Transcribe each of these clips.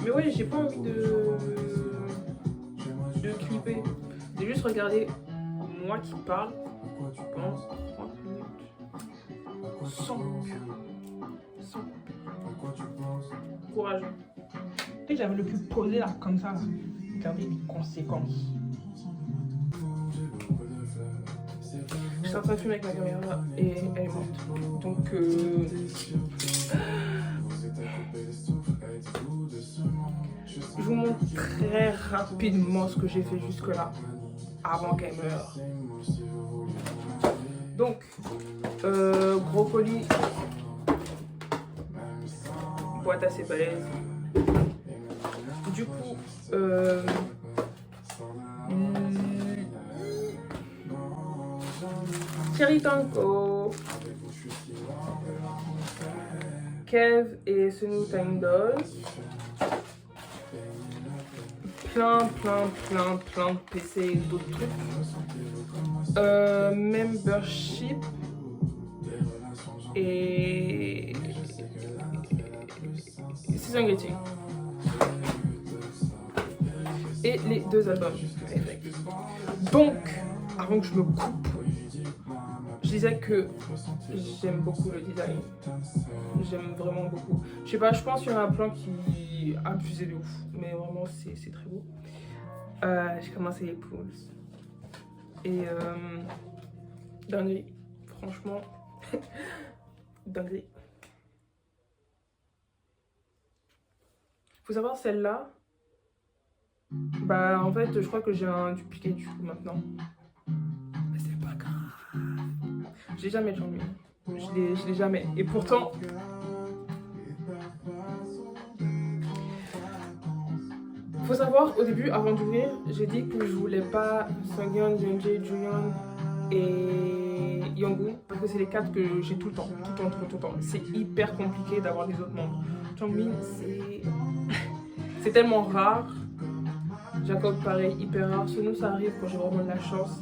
Mais ouais, j'ai pas envie de clipper. J'ai juste regardé moi qui parle pendant 30 minutes. Sans courage. Tu sais que j'avais le plus posé là, comme ça, là. Regardez les conséquences. Je suis en train de filmer avec ma caméra et elle est morte. Donc je vous montre très rapidement ce que j'ai fait jusque là avant qu'elle meure. Donc gros colis, boîte assez balèze. Du coup Cherry Tanko, Kev et Sunu Time Doll. Plein de PC et d'autres trucs. Membership et Season Greeting. Et les 2 albums. Donc, avant que je me coupe, je disais que j'aime beaucoup le design. J'aime vraiment beaucoup. Je sais pas, je pense qu'il y en a plein qui abusaient de ouf. Mais vraiment, c'est très beau. J'ai commencé les pools. Et dinguerie. Franchement, dinguerie. Faut savoir, celle-là, bah en fait, je crois que j'ai un dupliqué du coup maintenant. Mais c'est pas grave. Je l'ai jamais changé. Je l'ai jamais. Et pourtant, faut savoir, au début, avant d'ouvrir, j'ai dit que je voulais pas Sungyeon, Jeonjae, Juyeon et Yongwoo parce que c'est les 4 que j'ai tout le temps. C'est hyper compliqué d'avoir les autres membres. Changmin, c'est tellement rare. Jacob, pareil, hyper rare. Sinon, ça arrive quand j'ai vraiment de la chance.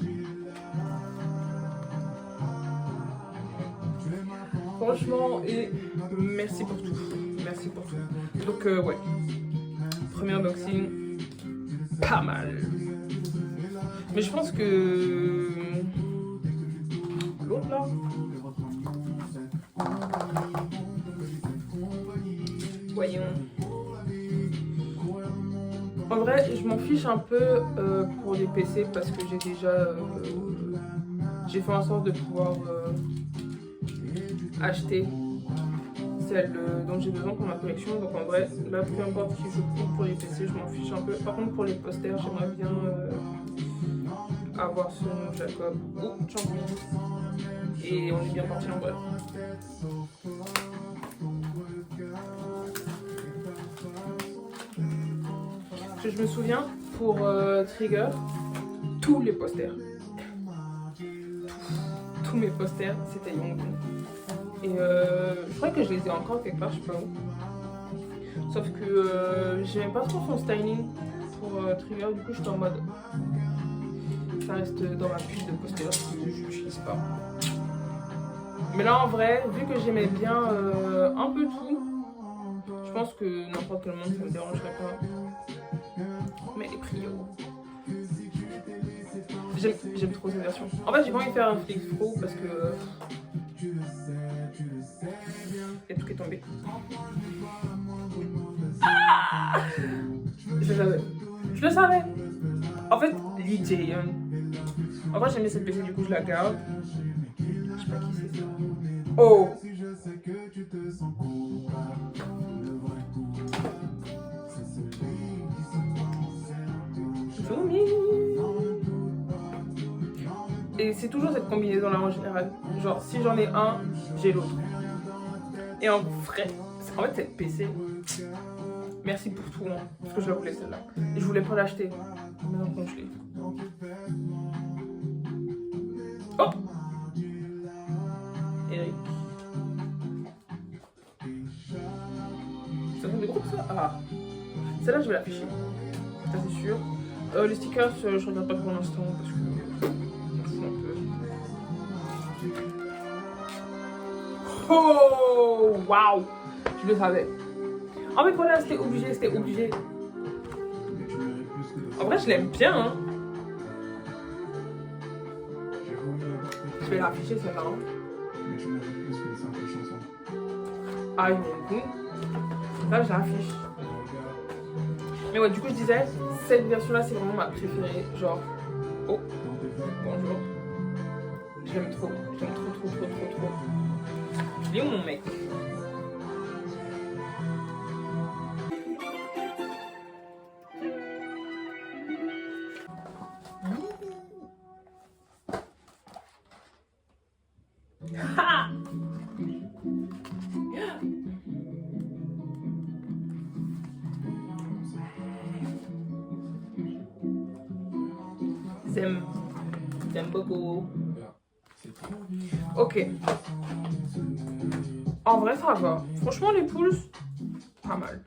Franchement, et merci pour tout. Merci pour tout. Donc, ouais. Premier unboxing, pas mal. Mais je pense que l'autre là. Voyons. En vrai, je m'en fiche un peu pour les PC parce que j'ai déjà j'ai fait en sorte de pouvoir acheter celle dont j'ai besoin pour ma collection. Donc en vrai, là, peu importe qui je prends pour les PC, je m'en fiche un peu. Par contre, pour les posters, j'aimerais bien avoir ce nom Jacob ou Champion. Et on est bien parti en vrai. Je me souviens, pour Trigger, tous les posters, tous mes posters, c'était Yongwoo. Et je crois que je les ai encore quelque part, je sais pas où. Sauf que j'aimais pas trop son styling pour Trigger, du coup j'étais en mode ça reste dans ma pile de posters que je n'utilise pas. Mais là en vrai, vu que j'aimais bien un peu tout, je pense que n'importe quel monde ça me dérangerait pas. Mais les prix, j'aime trop cette version. En fait, j'ai pas envie de faire un Flix Pro parce que et tout est tombé. Ah, je le savais. Je le savais. En fait, Lee Jae-hyun. En vrai, j'aimais cette PC, du coup, je la garde. Je sais pas qui c'est ça. Oh! Et c'est toujours cette combinaison là en général. Genre si j'en ai un, j'ai l'autre. Et en vrai, en fait cette PC, merci pour tout, hein, parce que je la voulais celle-là. Et je voulais pas l'acheter. Maintenant je l'ai. Oh, Eric. Ça fait des groupes ça. Ah. Celle-là je vais l'afficher. Ça c'est sûr. Les stickers, je regarde pas pour l'instant parce que oh, waouh! Je le savais. En fait, voilà, c'était obligé, c'était obligé. En vrai, je l'aime bien, hein. Je vais l'afficher, celle-là. Hein. Ah, ils vont coup. Là, je l'affiche. Mais ouais, du coup, je disais, cette version-là, c'est vraiment ma préférée. Genre, oh, bonjour. Je l'aime trop. Je l'aime trop, trop, trop, trop, trop. Il est où mon mec? J'aime beaucoup. Ok. En vrai, ça va. Franchement, les poules, pas mal.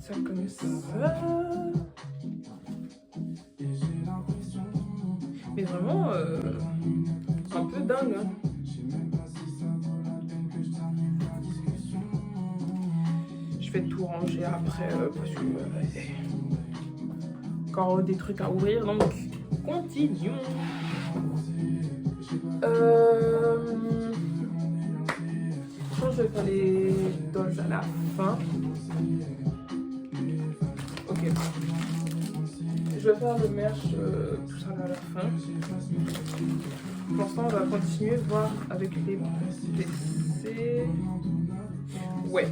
Ça comme ça. Mais vraiment, un peu dingue. Hein. Je vais tout ranger après parce que encore des trucs à ouvrir, donc continuons. Je pense que je vais faire les dolls à la fin. Ok. Je vais faire le merch, tout ça à la fin. Pour l'instant, on va continuer, voir avec les PC. Ouais.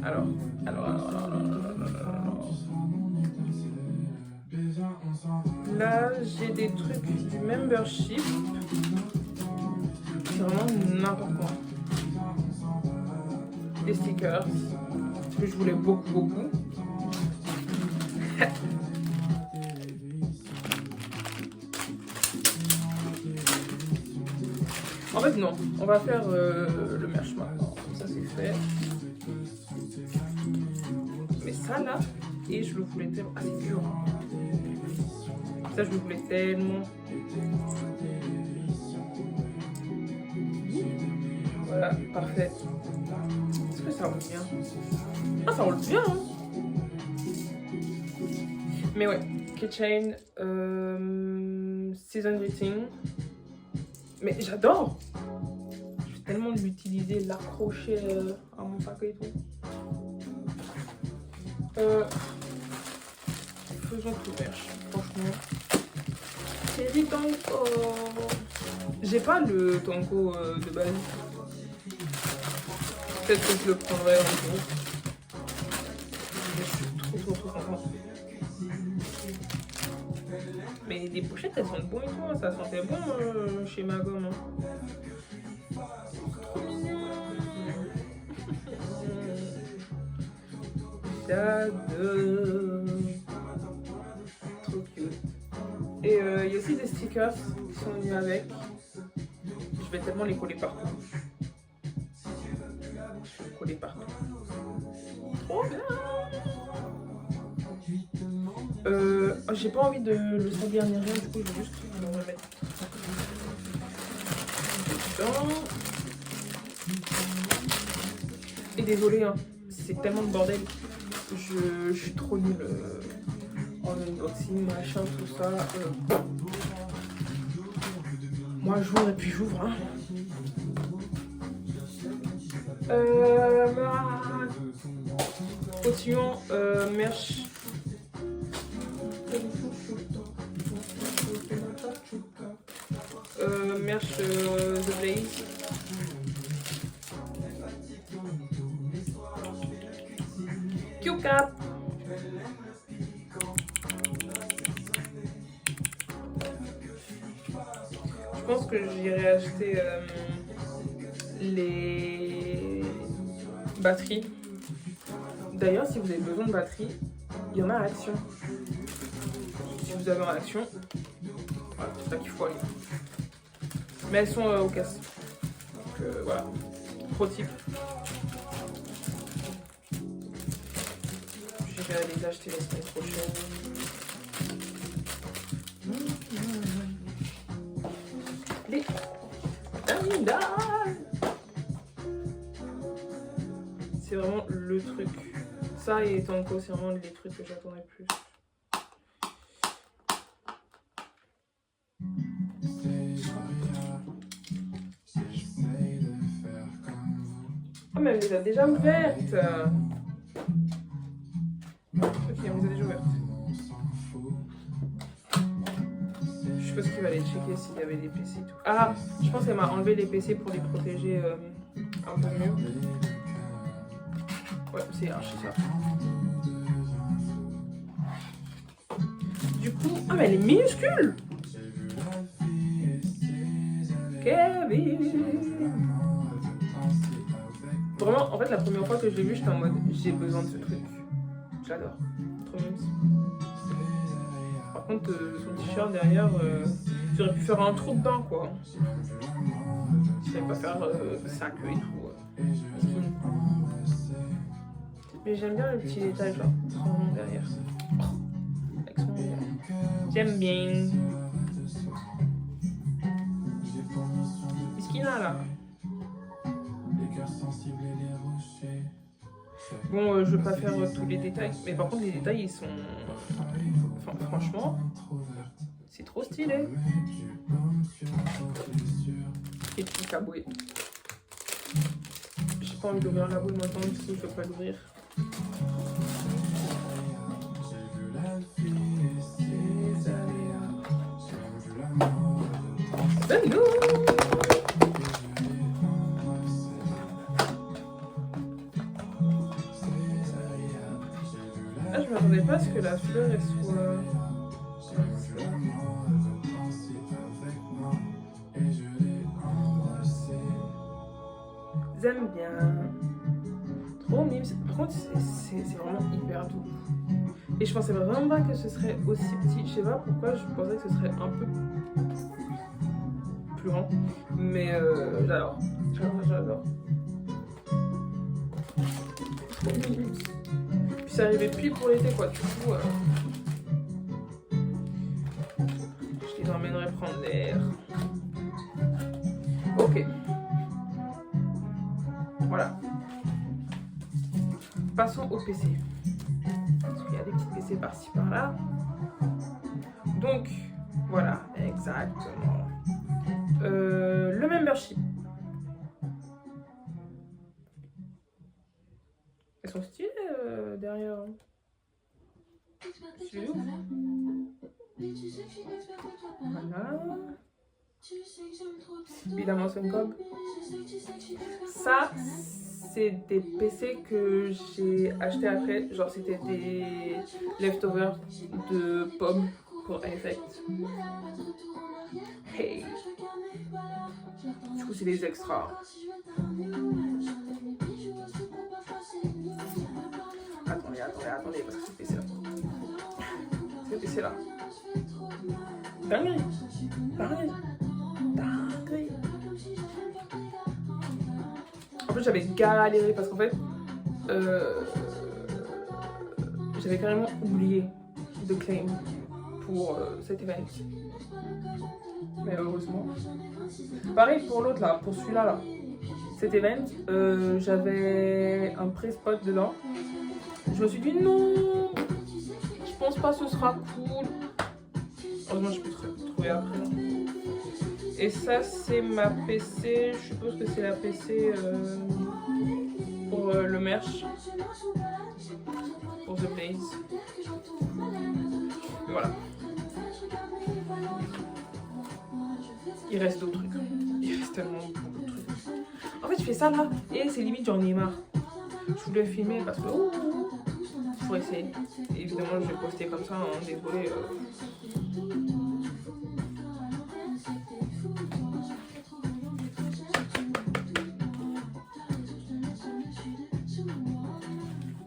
Alors. Là, j'ai des trucs du membership. C'est vraiment n'importe quoi. Des stickers. Parce que je voulais beaucoup. En fait, non. On va faire le merch maintenant. Ça, c'est fait. Mais ça, là, et je le voulais tellement. Ah, c'est dur. Ça, je le voulais tellement. Voilà, parfait. Est-ce que ça roule bien? Ah, ça roule bien, hein. Mais ouais, keychain, season greeting. Mais j'adore. Je vais tellement l'utiliser, l'accrocher à mon sac et tout. Faisons tout merch, franchement. Série Tanko. J'ai pas le Tanko de base. Peut-être que je le prendrai un jour. Je suis trop contente. Mais les pochettes elles sont bonnes et tout, ça sentait bon chez ma gomme. Hein. Trop mignon. J'adore. Trop cute. Et il y a aussi des stickers qui sont venus avec. Je vais tellement les coller partout. Je vais coller partout. Trop bien. J'ai pas envie de le salir ni rien, du coup je vais juste le remettre dedans. Et désolé, hein, c'est tellement de bordel. Je suis trop nulle en unboxing, machin, tout ça. Moi j'ouvre et puis j'ouvre. Hein. Continuons, merch. Merch The Blaze. Q-Cap. Je pense que j'irai acheter les batteries. D'ailleurs, si vous avez besoin de batteries, il y en a à Action. Si vous avez en Action, voilà, c'est ça qu'il faut aller. Mais elles sont au casse. Donc voilà, pro tip. Je vais les acheter la semaine prochaine. Les terminales. C'est vraiment le truc. Ça et Tanko, c'est vraiment les trucs que j'attendais le plus. Oh mais elle les a déjà ouvertes. Ok, elle les a déjà ouvertes. Je suppose qu'il va aller checker s'il y avait des PC et tout. Ah, je pense qu'elle m'a enlevé les PC pour les protéger un peu mieux. Ouais, c'est archi ça. Du coup, ah mais elle est minuscule. Kevin. Vraiment, en fait, la première fois que je l'ai vu, j'étais en mode j'ai besoin de ce truc. J'adore. Trop mignon. Par contre, son t-shirt derrière, j'aurais pu faire un trou dedans quoi. Je savais pas faire sa queue et tout. Mais j'aime bien le petit détail là, son nom derrière. Avec son nom. J'aime bien. Qu'est-ce qu'il a là? Bon, je vais pas faire tous les détails, mais par contre les détails ils sont... Enfin, franchement, c'est trop stylé. Et puis la bouée. J'ai pas envie d'ouvrir la bouée maintenant, du coup je vais pas l'ouvrir. Salut. Ah, je m'attendais pas à ce que la fleur elle soit... J'aime bien. Trop mime. Par contre, c'est vraiment hyper doux. Et je pensais vraiment pas que ce serait aussi petit. Je sais pas pourquoi, je pensais que ce serait un peu plus grand. Mais j'adore. J'adore. Trop mignon. Puis c'est arrivé pile pour l'été quoi. Du coup, je les emmènerai prendre l'air. Ok. Voilà. Passons au PC. Parce qu'il y a des petits PC par-ci par-là. Donc, voilà, exactement. Le membership. Elles sont stylées derrière. C'est ouf. Voilà. Évidemment, c'est une cob. Ça, c'est des PC que j'ai acheté après. Genre, c'était des leftovers de pommes pour Effect. Hey! Du coup, c'est des extras. Attendez, parce que ce PC là. Ce PC là. Dinguerie! En plus j'avais galéré parce qu'en fait j'avais carrément oublié de claim pour cet event. Mais heureusement. Pareil pour l'autre là, pour celui-là là. Cet event, j'avais un pré-spot dedans. Je me suis dit non, je pense pas que ce sera cool. Heureusement je peux trouver après. Et ça c'est ma PC, je suppose que c'est la PC pour le merch, pour The Blaze. Voilà. Il reste d'autres trucs. Il reste tellement beaucoup de trucs. En fait je fais ça là et c'est limite j'en ai marre. Je voulais filmer parce que pour essayer. Et évidemment je vais poster comme ça, hein, désolé.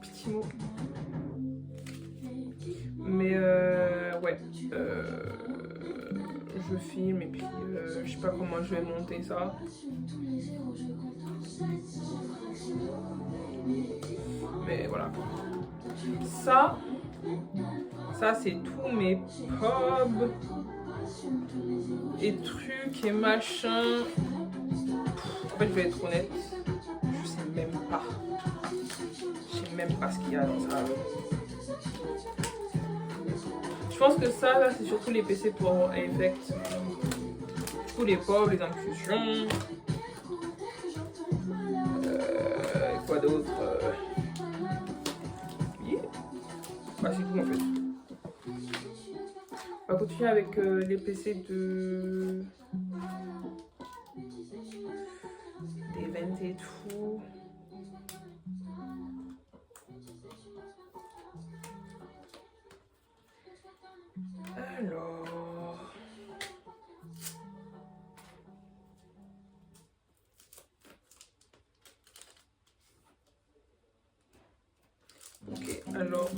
Petit mot. Mais ouais. Je filme et puis je sais pas comment je vais monter ça. Mais voilà. Ça c'est tous mes pubs et trucs et machins. En fait, je vais être honnête, je sais même pas même pas ce qu'il y a dans ça. Je pense que ça, là, c'est surtout les PC pour Effect. Tous les pauvres, les inclusions. Quoi d'autre yeah. Bah, c'est tout en fait. On va continuer avec les PC de... d'Event et tout. Alors... Ok, alors...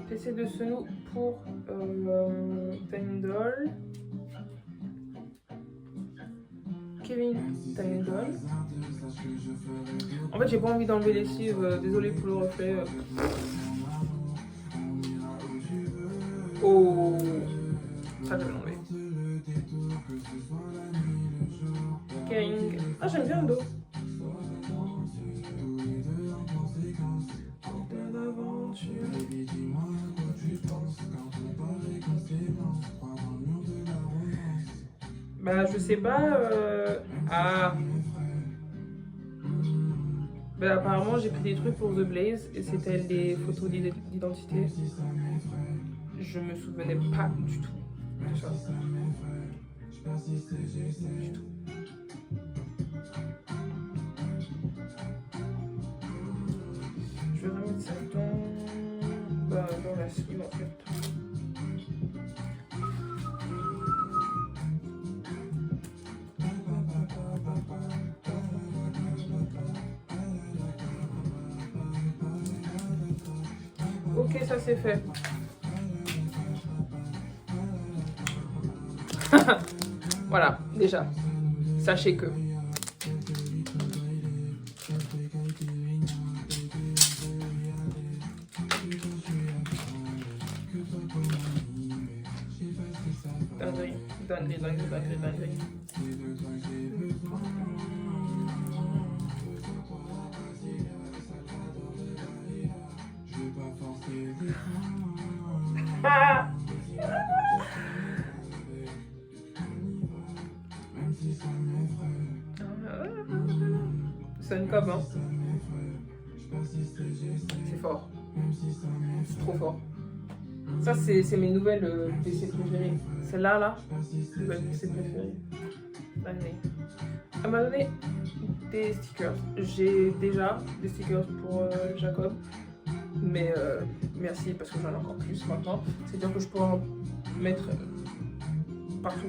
PC de Sonu pour Tindall. Kevin Tindall. En fait, j'ai pas envie d'enlever les cives, désolé pour le reflet. Oh, ça je vais l'enlever. King. Ah, j'aime bien le dos. Bah, je sais pas. Ah. Bah, apparemment, j'ai pris des trucs pour The Blaze et c'était les photos d'identité. Je me souvenais pas du tout de ça. Du tout. Je vais remettre ça dans la sleeve en fait. Ok, ça c'est fait. Voilà, déjà, sachez que... Dinguerie. Ah! C'est une cob, hein. C'est fort. C'est trop fort. Ça, c'est mes nouvelles PC préférées. Celle-là, là, nouvelle PC préférée. Allez. Elle m'a donné des stickers. J'ai déjà des stickers pour Jacob. Mais merci parce que j'en ai encore plus maintenant. C'est-à-dire que je pourrais en mettre partout.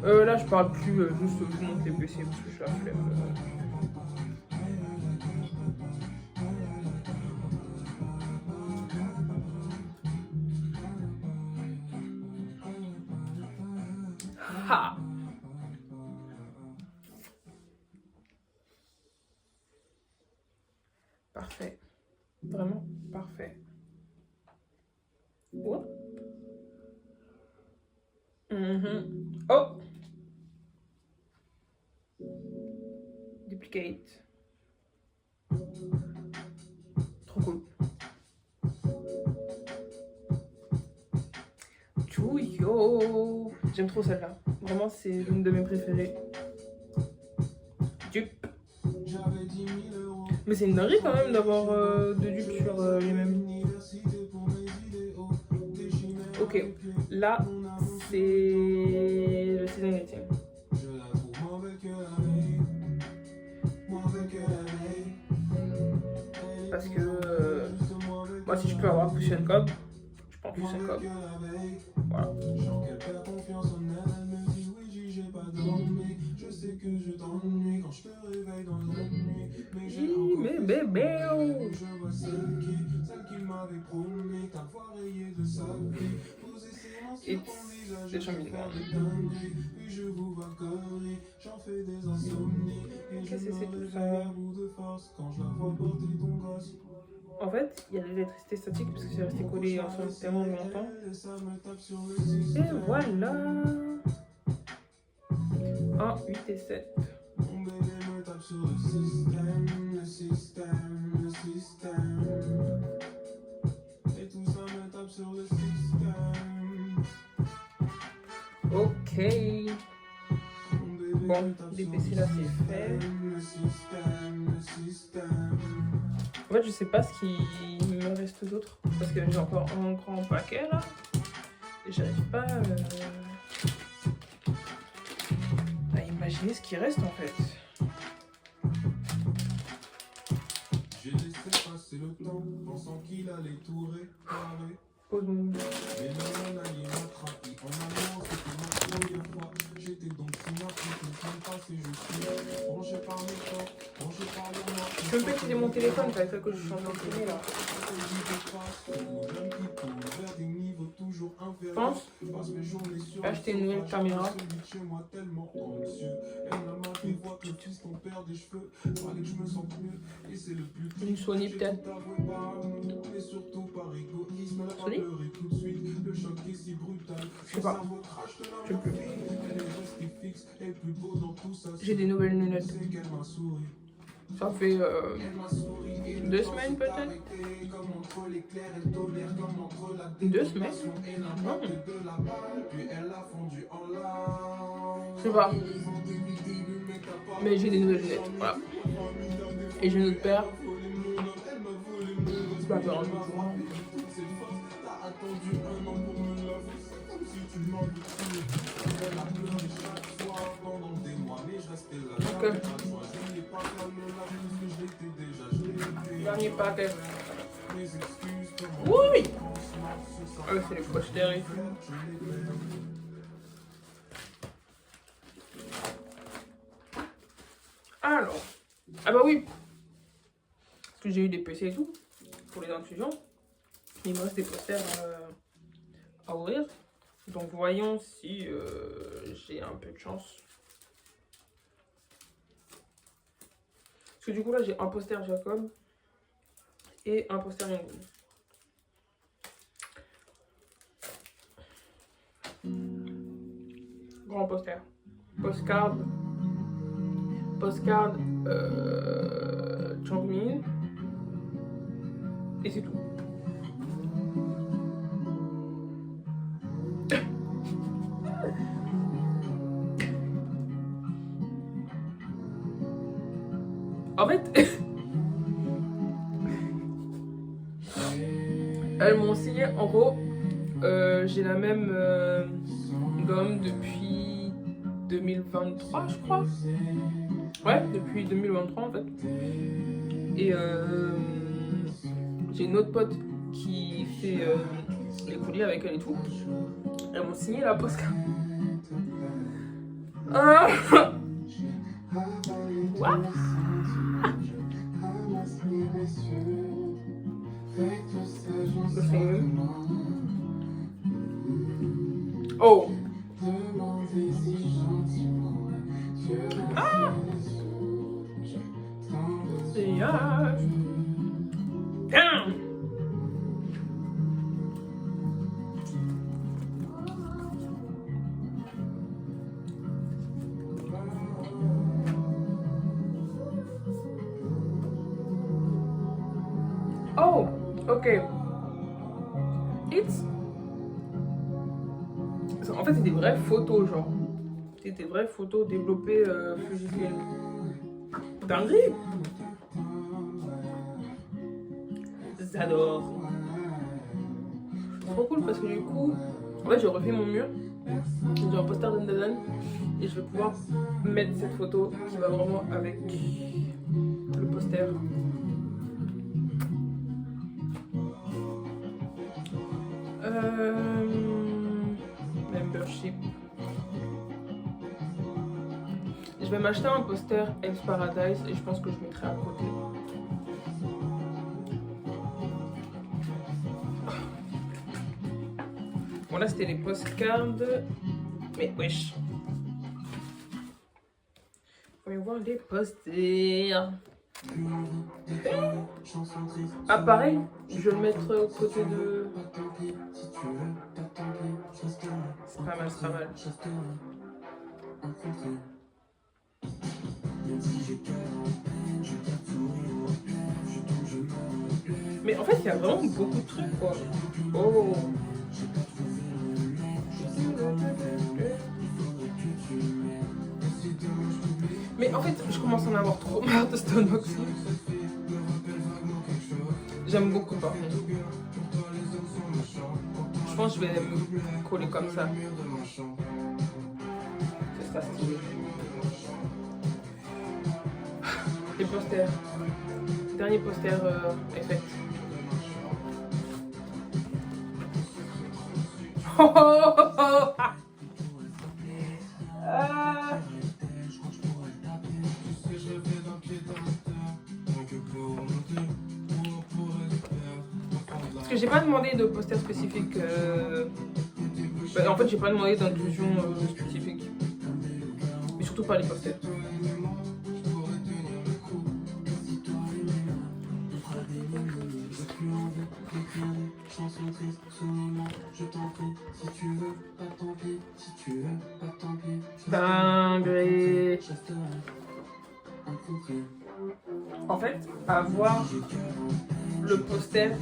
Là, je parle plus, juste je vous montre les PC parce que je suis la flemme. Ha! Parfait. Vraiment parfait. Oh! Oh! Duplicate. Trop cool. Chouyo! J'aime trop celle-là. Vraiment, c'est l'une de mes préférées. Dupe. Mais c'est une dinguerie quand même d'avoir de dupes sur les mêmes. Ok, là, c'est le season rating. Parce que moi, si je peux avoir Fusion Cob, je prends Fusion Cob. Voilà. Mais bébé. C'est chambé. Qu'est-ce que c'est tout ça? En fait, il y a l'électricité statique parce que c'est resté collé ensemble tellement longtemps. Et voilà. 1, 8 et 7. Ok. Bon, DPC là c'est fait. En fait, je sais pas ce qui me reste d'autre parce que j'ai encore un grand paquet là. Et j'arrive pas à imaginer ce qui reste en fait. J'ai laissé passer le temps, pensant qu'il allait tout réparer. Pose mon... Mais là, mon allié m'a trahi. En allant, c'était ma première fois. J'étais donc si nappé que le temps passe et je suis branché par mes corps, branché par le noir. Je peux me utiliser mon téléphone, t'as fait que je suis en train de filmer là. Je pense acheter une nouvelle caméra. Une Sony peut-être. Sony? Je sais pas. Je sais plus. J'ai des nouvelles lunettes. Ça fait 2 semaines peut-être. 2 semaines? Non. Je sais pas. Mais j'ai des nouvelles lunettes, voilà. Et j'ai une autre paire. C'est pas grave. Ok. Dernier paquet. Oui! Ah, c'est les posters et tout. Alors. Ah bah oui. Parce que j'ai eu des PC et tout. Pour les inclusions. Il me reste des posters à ouvrir. Donc voyons si j'ai un peu de chance. Parce que du coup là j'ai un poster Jacob et un poster Yangoon. Grand poster. Postcard. Postcard Changmin. Et c'est tout. En fait, elles m'ont signé, en gros, j'ai la même gomme depuis 2023, je crois. Ouais, depuis 2023 en fait. Et j'ai une autre pote qui fait les colis avec elle et tout. Elles m'ont signé la postcard. What? Oh! Ah! Yeah! Damn! Oh! Ok. En fait, c'est des vraies photos, genre. C'est des vraies photos développées Fujifilm. Dinguerie! J'adore. Trop cool parce que du coup, en fait, j'ai refait mon mur. J'ai un poster d'Andadan et je vais pouvoir mettre cette photo qui va vraiment avec le poster. Membership. Je vais m'acheter un poster Ex Paradise et je pense que je mettrai à côté. Bon là c'était les postcards. Mais wesh. Voyons voir les posters. Ah pareil, je vais le mettre aux côtés de... C'est pas mal, c'est pas mal. Mais en fait, il y a vraiment beaucoup de trucs, quoi. Oh. Mais en fait, je commence à en avoir trop marre de Stone Oxy. J'aime beaucoup, par contre. Je pense que je vais me coller comme ça. Ce sera stylé. Les posters. Dernier poster effect. Oh, oh, oh, oh. Parce que j'ai pas demandé de poster spécifique. Bah, en fait, j'ai pas demandé d'inclusion spécifique. Mais surtout pas les posters. Dingue. En fait, avoir le poster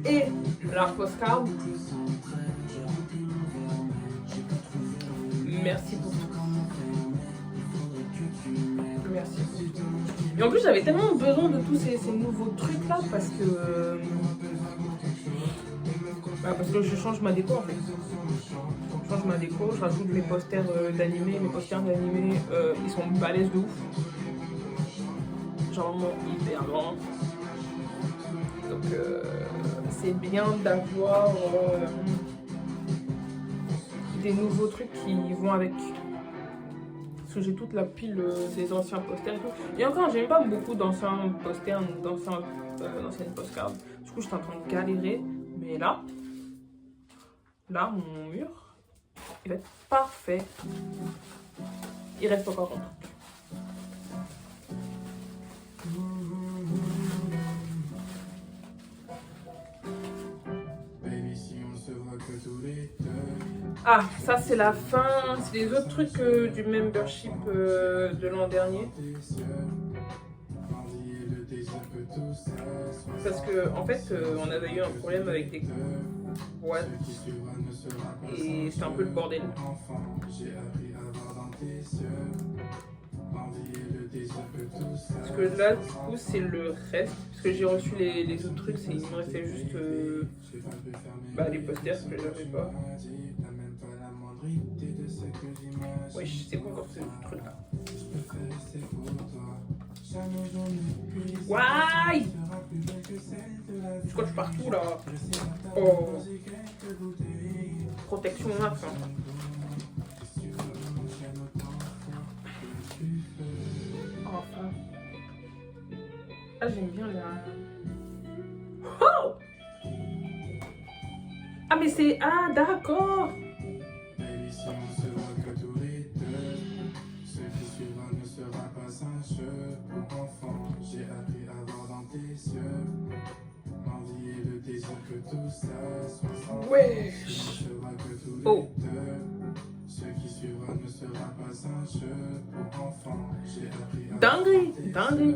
et la postcard, merci pour tout. Merci pour tout. Et en plus, j'avais tellement besoin de tous ces nouveaux trucs là parce que je change ma déco en fait. Je change ma déco, je rajoute mes posters d'animé. Mes posters d'animé, ils sont balèzes de ouf. Genre hyper grand. Donc c'est bien d'avoir des nouveaux trucs qui vont avec. Parce que j'ai toute la pile des anciens posters et tout. Et encore, j'ai pas beaucoup d'anciens posters, d'anciennes postcards. Du coup, j'étais en train de galérer. Mais là, mon mur, il va être parfait. Il reste encore un truc. Ah, ça c'est la fin, c'est les autres trucs du membership de l'an dernier. Parce que en fait, on avait eu un problème avec des boîtes et c'était un peu le bordel. Parce que là, du coup, c'est le reste. Parce que j'ai reçu les autres trucs, il me restait juste les posters que j'avais pas. Oui, c'est bon encore ce truc là. Why? Je scotche partout là. Oh. Protection max. Hein. Enfin. Ah, j'aime bien les. Oh! Ah, mais c'est. Ah, d'accord! Ouais. Oh. Dingue, dingue.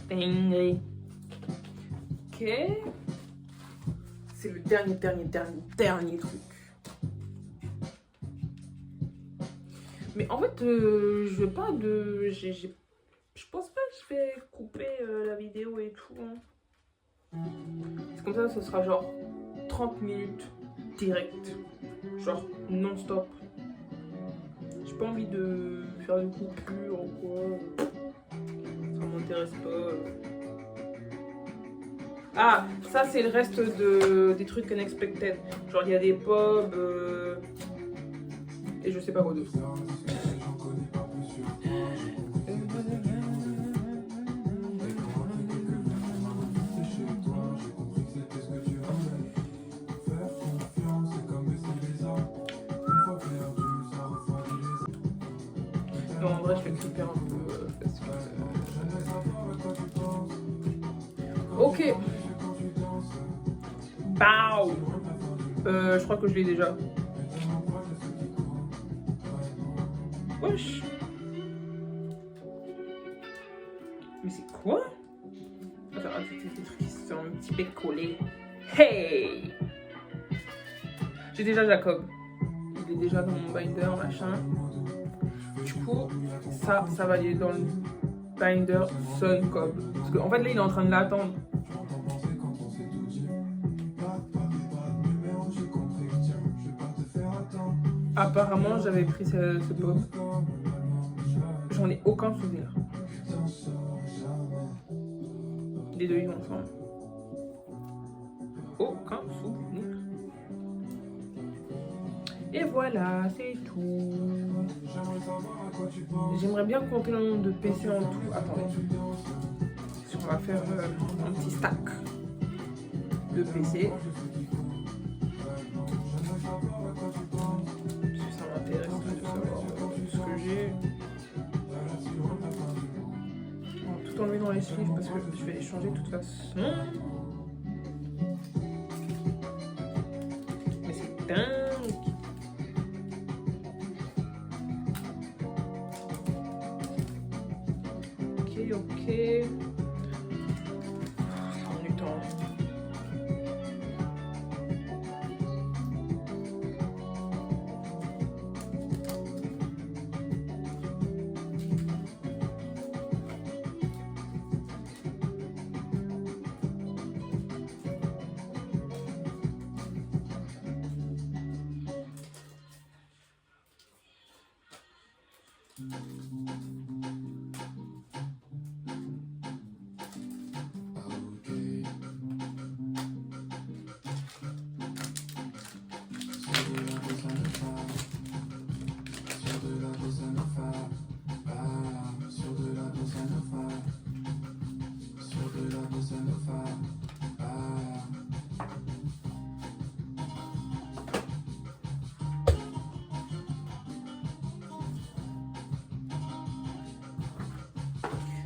Dingue. Ok. C'est le dernier truc. Mais en fait, je veux pas de... Je pense pas que je vais couper la vidéo et tout. Hein. C'est comme ça, ce sera genre 30 minutes direct. Genre non-stop. J'ai pas envie de faire une coupure ou quoi. Ça m'intéresse pas. Ah, ça c'est le reste des trucs unexpected. Genre il y a des pubs et je sais pas quoi d'autre. genre en vrai je fais clipper un peu parce que... Ok. Bow. Je crois que je l'ai déjà. Wesh. Mais c'est quoi? Attends, c'est un petit bec collé. Hey! J'ai déjà Jacob. Il est déjà dans mon binder, machin. Du coup, ça va aller dans le binder Sun Cobb. Parce qu'en fait, là, il est en train de l'attendre. Apparemment, j'avais pris ce pop. J'en ai aucun souvenir. Les deux, ils vont ensemble. Aucun souvenir. Et voilà, c'est tout. J'aimerais bien compter le nombre de PC en tout. Attendez. On va faire un petit stack de PC. Ça m'intéresse de savoir ce que j'ai. On va tout enlever dans les sleeves parce que je vais les changer de toute façon. Mais c'est dingue. Ok. Ça prend du temps.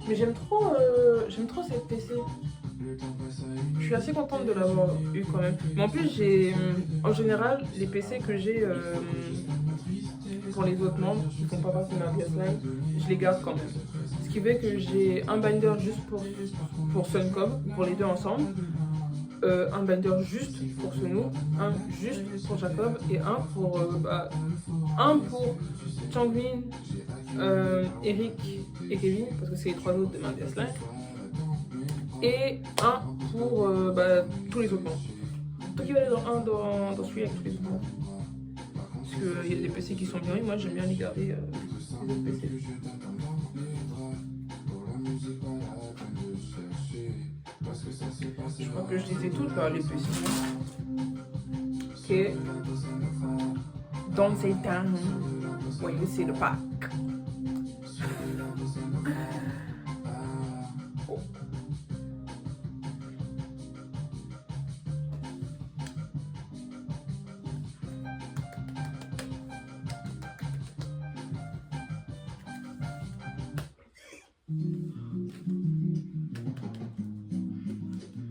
Mais j'aime trop cette PC. Je suis assez contente de l'avoir eu quand même. Mais en plus, en général, les PC que j'ai pour les autres membres qui font pas partie de ma PS9, je les garde quand même. Ce qui fait que j'ai un binder juste pour Suncob, pour les deux ensemble. Un binder juste pour Sunou, un juste pour Jacob et un pour Changmin, Eric et Kevin, parce que c'est les trois autres de ma PS5, et un pour tous les autres membres. Donc il va y avoir un dans celui avec tous les autres membres. Parce qu'il y a des PC qui sont bien et moi j'aime bien les garder les autres PC. Je crois que je les ai toutes là, les PC. Ok. Don't say down when you see the pack.